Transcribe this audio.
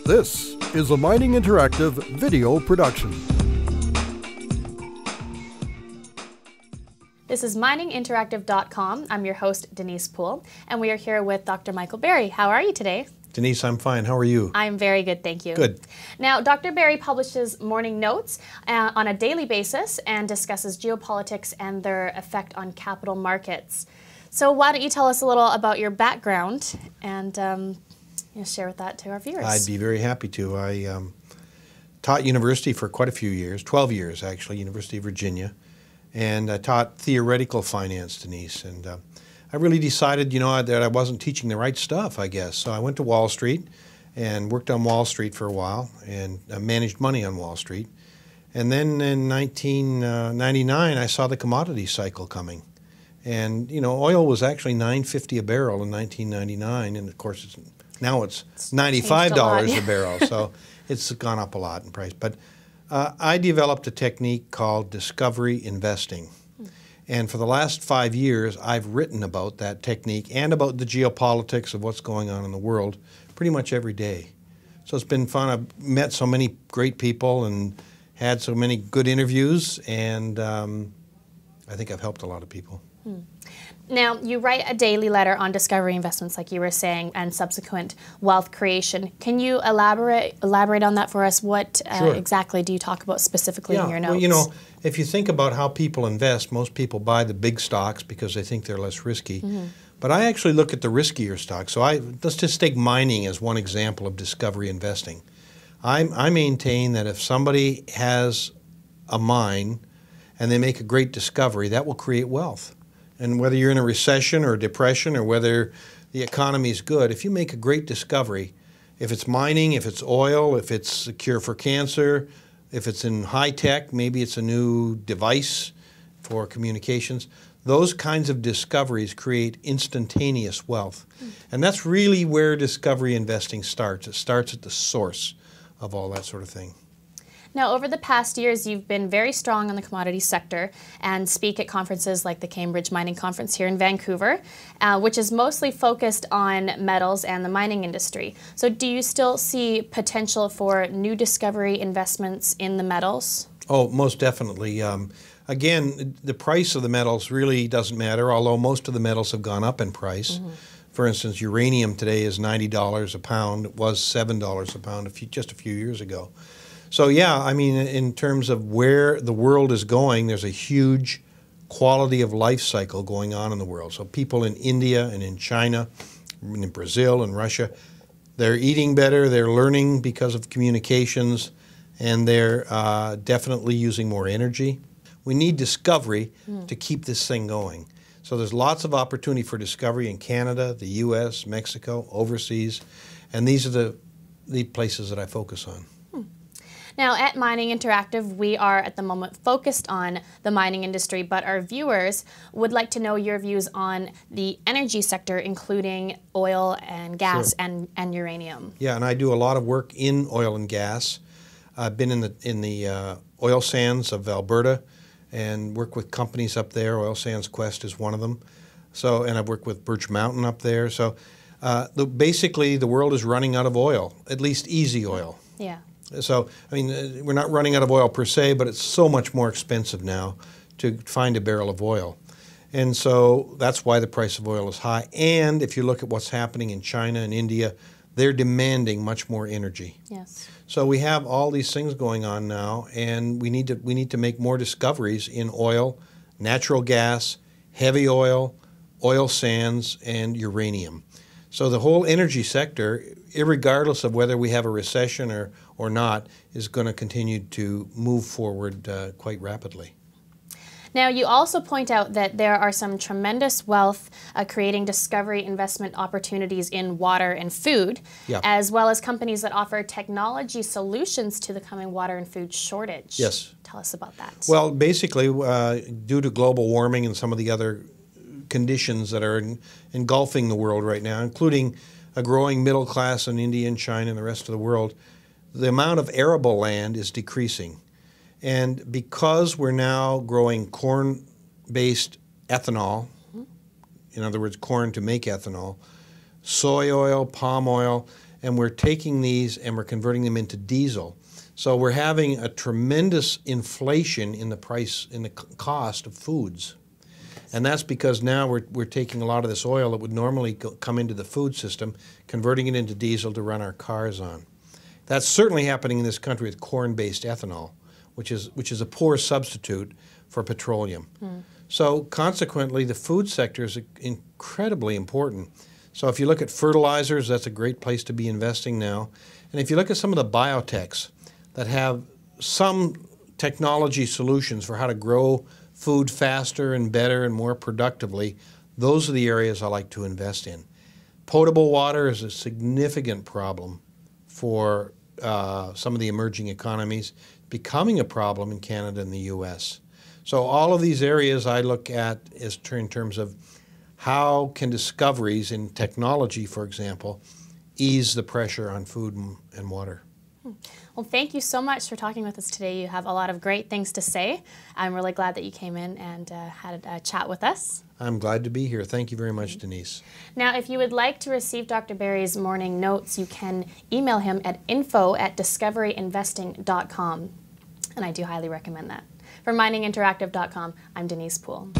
This is a Mining Interactive video production. This is mininginteractive.com. I'm your host, Denise Poole, and we are here with Dr. Michael Berry. How are you today? Denise, I'm fine. How are you? I'm very good, thank you. Good. Now, Dr. Berry publishes morning notes on a daily basis and discusses geopolitics and their effect on capital markets. So why don't you tell us a little about your background and share with that to our viewers? I'd be very happy to. I taught university for quite a few years, 12 years actually, University of Virginia, and I taught theoretical finance, Denise, and I really decided, that I wasn't teaching the right stuff, I guess. So I went to Wall Street and worked on Wall Street for a while and managed money on Wall Street. And then in 1999, I saw the commodity cycle coming. And, oil was actually $9.50 a barrel in 1999, and of course now it's $95 a barrel, so it's gone up a lot in price. But I developed a technique called discovery investing. And for the last 5 years, I've written about that technique and about the geopolitics of what's going on in the world pretty much every day. So it's been fun. I've met so many great people and had so many good interviews, and I think I've helped a lot of people. Now, you write a daily letter on discovery investments, like you were saying, and subsequent wealth creation. Can you elaborate on that for us? What Sure. exactly do you talk about specifically in your notes? Well, if you think about how people invest, most people buy the big stocks because they think they're less risky. But I actually look at the riskier stocks. So let's just take mining as one example of discovery investing. I maintain that if somebody has a mine and they make a great discovery, that will create wealth. And whether you're in a recession or a depression or whether the economy is good, if you make a great discovery, if it's mining, if it's oil, if it's a cure for cancer, if it's in high tech, maybe it's a new device for communications, those kinds of discoveries create instantaneous wealth. And that's really where discovery investing starts. It starts at the source of all that sort of thing. Now, over the past years, you've been very strong on the commodity sector and speak at conferences like the Cambridge Mining Conference here in Vancouver, which is mostly focused on metals and the mining industry. So do you still see potential for new discovery investments in the metals? Oh, most definitely. Again, the price of the metals really doesn't matter, although most of the metals have gone up in price. For instance, uranium today is $90 a pound. It was $7 a pound just a few years ago. So yeah, I mean, in terms of where the world is going, there's a huge quality of life cycle going on in the world. So people in India and in China, in Brazil and Russia, they're eating better, they're learning because of communications, and they're definitely using more energy. We need discovery to keep this thing going. So there's lots of opportunity for discovery in Canada, the US, Mexico, overseas, and these are the places that I focus on. Now, at Mining Interactive, we are at the moment focused on the mining industry, but our viewers would like to know your views on the energy sector, including oil and gas and uranium. Yeah, and I do a lot of work in oil and gas. I've been in the oil sands of Alberta and worked with companies up there. Oil Sands Quest is one of them. So, and I've worked with Birch Mountain up there. So basically, the world is running out of oil, at least easy oil. Yeah. So, I mean, we're not running out of oil per se, but it's so much more expensive now to find a barrel of oil. And so that's why the price of oil is high. And if you look at what's happening in China and India, they're demanding much more energy. Yes. So we have all these things going on now, and we need to make more discoveries in oil, natural gas, heavy oil, oil sands, and uranium. So the whole energy sector, irregardless of whether we have a recession or not, is going to continue to move forward quite rapidly. Now, you also point out that there are some tremendous wealth creating discovery investment opportunities in water and food, as well as companies that offer technology solutions to the coming water and food shortage. Yes. Tell us about that. Well, basically, due to global warming and some of the other conditions that are engulfing the world right now, including a growing middle class in India and China and the rest of the world, the amount of arable land is decreasing. And because we're now growing corn-based ethanol, in other words, corn to make ethanol, soy oil, palm oil, and we're taking these and we're converting them into diesel. So we're having a tremendous inflation in the price, in the cost of foods. And that's because now we're taking a lot of this oil that would normally come into the food system, converting it into diesel to run our cars on. That's certainly happening in this country with corn-based ethanol, which is a poor substitute for petroleum. So consequently, the food sector is incredibly important. So if you look at fertilizers, that's a great place to be investing now. And if you look at some of the biotechs that have some technology solutions for how to grow food faster and better and more productively, those are the areas I like to invest in. Potable water is a significant problem for some of the emerging economies, becoming a problem in Canada and the US. So all of these areas I look at is in terms of how can discoveries in technology, for example, ease the pressure on food and water. Well, thank you so much for talking with us today. You have a lot of great things to say. I'm really glad that you came in and had a chat with us. I'm glad to be here. Thank you very much, Denise. Now, if you would like to receive Dr. Barry's morning notes, you can email him at info@discoveryinvesting.com. And I do highly recommend that. For mininginteractive.com, I'm Denise Poole.